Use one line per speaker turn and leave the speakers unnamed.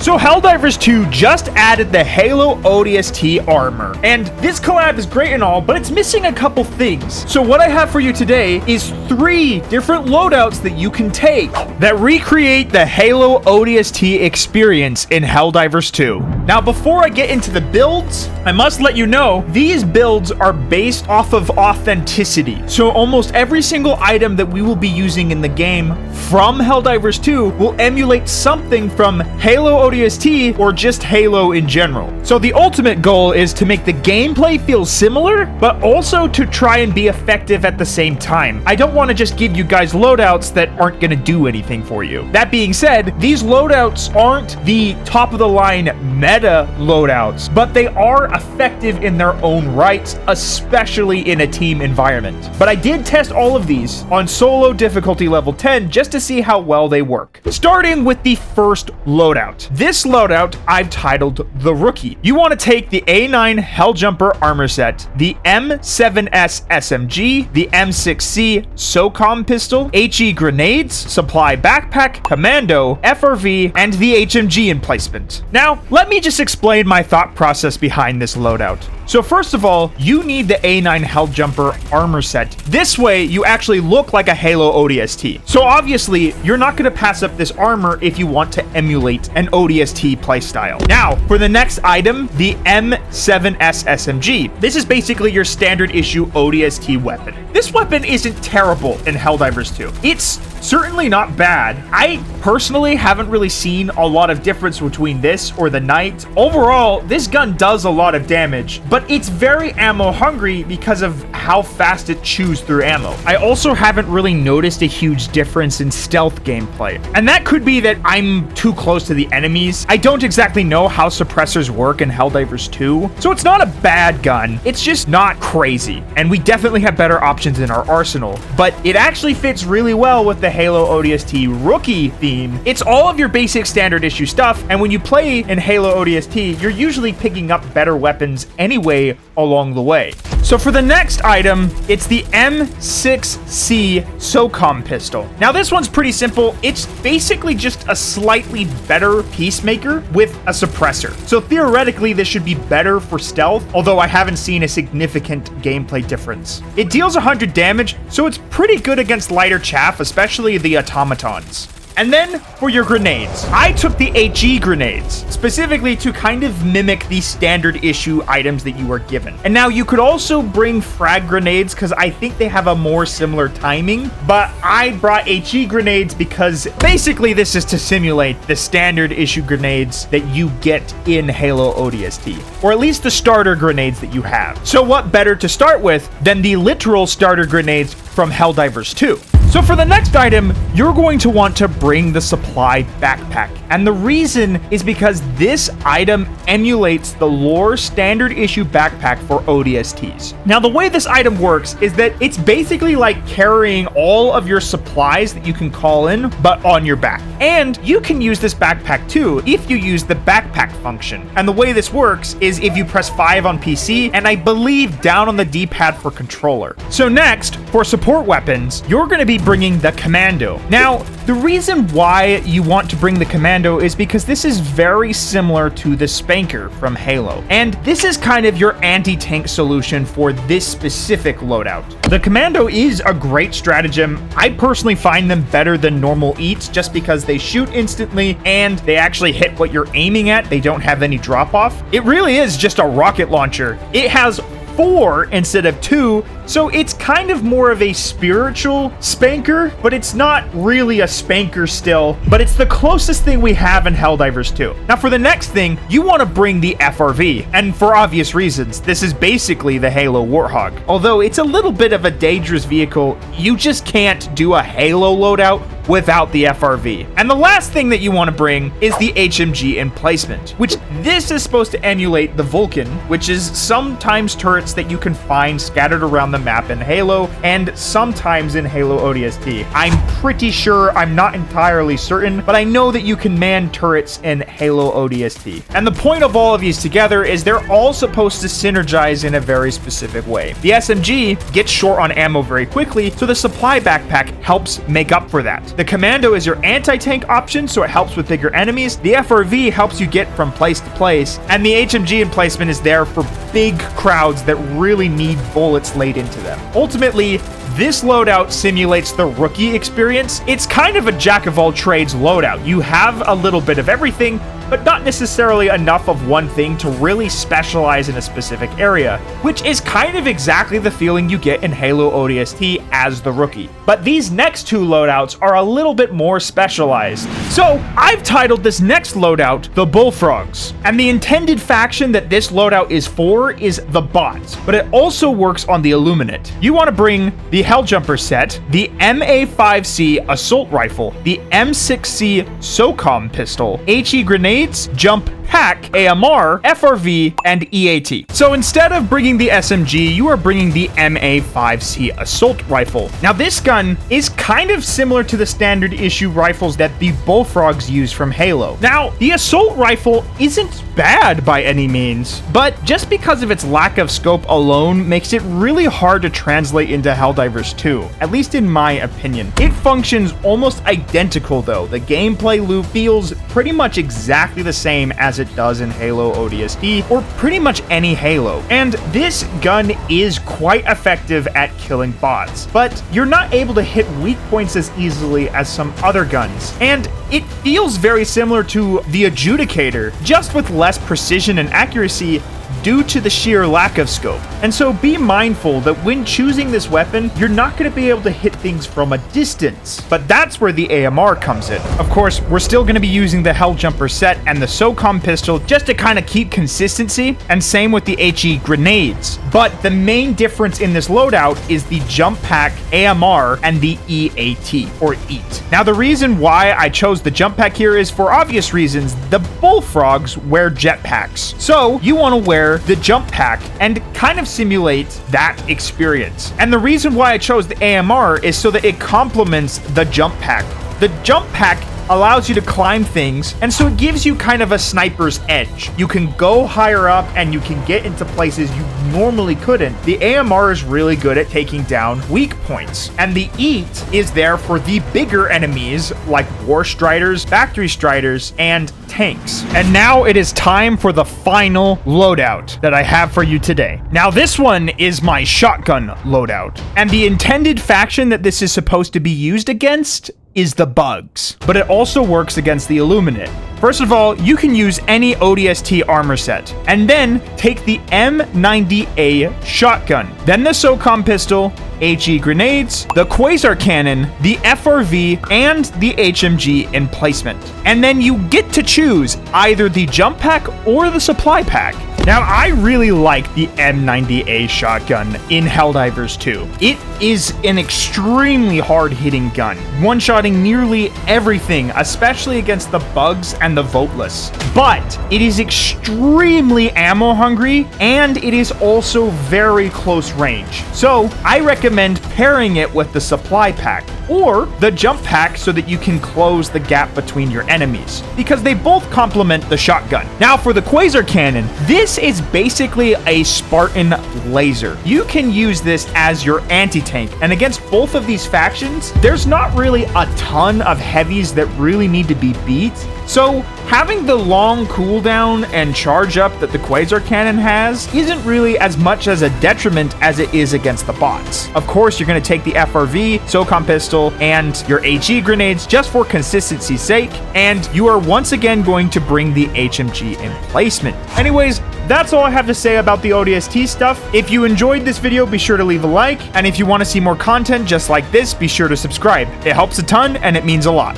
So Helldivers 2 just added the Halo ODST armor, and this collab is great and all, but it's missing a couple things. So what I have for you today is 3 different loadouts that you can take that recreate the Halo ODST experience in Helldivers 2. Now, before I get into the builds, I must let you know, these builds are based off of authenticity. So almost every single item that we will be using in the game from Helldivers 2 will emulate something from Halo ODST or just Halo in general. So the ultimate goal is to make the gameplay feel similar, but also to try and be effective at the same time. I don't want to just give you guys loadouts that aren't going to do anything for you. That being said, these loadouts aren't the top of the line meta loadouts, but they are effective in their own rights, especially in a team environment. But I did test all of these on solo difficulty level 10 just to see how well they work. Starting with the first loadout. This loadout I've titled the Rookie. You want to take the A9 Helljumper armor set, the M7S SMG, the M6C SOCOM pistol, HE grenades, supply backpack, commando, FRV, and the HMG emplacement. Now, let me just explain my thought process behind this loadout. So first of all, you need the A9 Helljumper armor set. This way, you actually look like a Halo ODST. So obviously, you're not going to pass up this armor if you want to emulate an ODST playstyle. Now, for the next item, the M7S SMG. This is basically your standard issue ODST weapon. This weapon isn't terrible in Helldivers 2. It's certainly not bad. I personally haven't really seen a lot of difference between this or the Knight. Overall, this gun does a lot of damage, but it's very ammo hungry because of how fast it chews through ammo. I also haven't really noticed a huge difference in stealth gameplay, and that could be that I'm too close to the enemies. I don't exactly know how suppressors work in Helldivers 2, so it's not a bad gun. It's just not crazy, and we definitely have better options in our arsenal, but it actually fits really well with the Halo ODST Rookie theme. It's all of your basic standard issue stuff, and when you play in Halo ODST, you're usually picking up better weapons anyway along the way. So for the next item, it's the M6C SOCOM pistol. Now this one's pretty simple. It's basically just a slightly better peacemaker with a suppressor. So theoretically, this should be better for stealth, although I haven't seen a significant gameplay difference. It deals 100 damage, so it's pretty good against lighter chaff, especially the automatons. And then for your grenades, I took the HE grenades, specifically to kind of mimic the standard issue items that you were given. And now you could also bring frag grenades because I think they have a more similar timing, but I brought HE grenades because basically this is to simulate the standard issue grenades that you get in Halo ODST, or at least the starter grenades that you have. So what better to start with than the literal starter grenades from Helldivers 2? So for the next item, you're going to want to bring the supply backpack. And the reason is because this item emulates the lore standard issue backpack for ODSTs. Now, the way this item works is that it's basically like carrying all of your supplies that you can call in, but on your back. And you can use this backpack too if you use the backpack function. And the way this works is if you press 5 on PC, and I believe down on the D-pad for controller. So next, for support weapons, you're going to be bringing the commando. Now, the reason why you want to bring the commando is because this is very similar to the Spanker from Halo, and this is kind of your anti-tank solution for this specific loadout. The commando is a great stratagem. I personally find them better than normal eats just because they shoot instantly and they actually hit what you're aiming at. They don't have any drop off. It really is just a rocket launcher. It has 4 instead of 2, so it's kind of more of a spiritual spanker, but it's not really a spanker still, but it's the closest thing we have in Helldivers 2. Now for the next thing, you want to bring the FRV, and for obvious reasons, this is basically the Halo Warthog. Although it's a little bit of a dangerous vehicle, you just can't do a Halo loadout without the FRV. And the last thing that you want to bring is the HMG emplacement, which this is supposed to emulate the Vulcan, which is sometimes turrets that you can find scattered around the map in Halo and sometimes in Halo ODST. I'm pretty sure, I'm not entirely certain, but I know that you can man turrets in Halo ODST. And the point of all of these together is they're all supposed to synergize in a very specific way. The SMG gets short on ammo very quickly, so the supply backpack helps make up for that. The Commando is your anti-tank option, so it helps with bigger enemies. The FRV helps you get from place to place, and the HMG emplacement is there for big crowds that really need bullets laid into them. Ultimately, this loadout simulates the rookie experience. It's kind of a jack-of-all-trades loadout. You have a little bit of everything, but not necessarily enough of one thing to really specialize in a specific area, which is kind of exactly the feeling you get in Halo ODST as the rookie. But these next two loadouts are a little bit more specialized. So I've titled this next loadout the Bullfrogs, and the intended faction that this loadout is for is the bots, but it also works on the Illuminate. You want to bring the Helljumper set, the MA5C assault rifle, the M6C SOCOM pistol, HE grenades, jump pack, AMR, FRV, and EAT. So instead of bringing the SMG, you are bringing the MA5C assault rifle. Now this gun is kind of similar to the standard issue rifles that the Bullfrogs use from Halo. Now, the assault rifle isn't bad by any means, but just because of its lack of scope alone makes it really hard to translate into Helldivers 2, at least in my opinion. It functions almost identical though. The gameplay loop feels pretty much exactly the same as it does in Halo ODST, or pretty much any Halo. And this gun is quite effective at killing bots, but you're not able to hit weak points as easily as some other guns. And it feels very similar to the Adjudicator, just with less precision and accuracy due to the sheer lack of scope. And so be mindful that when choosing this weapon, you're not going to be able to hit things from a distance. But that's where the AMR comes in. Of course, we're still going to be using the Helljumper set and the SOCOM pistol just to kind of keep consistency, and same with the HE grenades. But the main difference in this loadout is the jump pack, AMR, and the EAT, or EAT. Now, the reason why I chose the jump pack here is for obvious reasons. The Bullfrogs wear jetpacks, so you want to wear the jump pack and kind of simulate that experience. And the reason why I chose the AMR is so that it complements the jump pack. The jump pack allows you to climb things, and so it gives you kind of a sniper's edge. You can go higher up and you can get into places you normally couldn't. The AMR is really good at taking down weak points, and the EAT is there for the bigger enemies like War Striders, Factory Striders, and tanks. And now it is time for the final loadout that I have for you today. Now this one is my shotgun loadout, and the intended faction that this is supposed to be used against is the Bugs, but it also works against the Illuminate. First of all, you can use any ODST armor set, and then take the M90A shotgun, then the SOCOM pistol, HE grenades, the Quasar cannon, the FRV, and the HMG emplacement. And then you get to choose either the jump pack or the supply pack. Now, I really like the M90A shotgun in Helldivers 2. It is an extremely hard-hitting gun, one-shotting nearly everything, especially against the Bugs and the Voteless. But it is extremely ammo-hungry, and it is also very close range. So, I recommend pairing it with the supply pack, or the jump pack so that you can close the gap between your enemies, because they both complement the shotgun. Now for the Quasar cannon, this is basically a Spartan laser. You can use this as your anti-tank, and against both of these factions, there's not really a ton of heavies that really need to be beat. So having the long cooldown and charge up that the Quasar cannon has isn't really as much as a detriment as it is against the bots. Of course, you're going to take the FRV, SOCOM pistol, and your HE grenades just for consistency's sake, and you are once again going to bring the HMG emplacement. Anyways, that's all I have to say about the ODST stuff. If you enjoyed this video, be sure to leave a like, and if you want to see more content just like this, be sure to subscribe. It helps a ton, and it means a lot.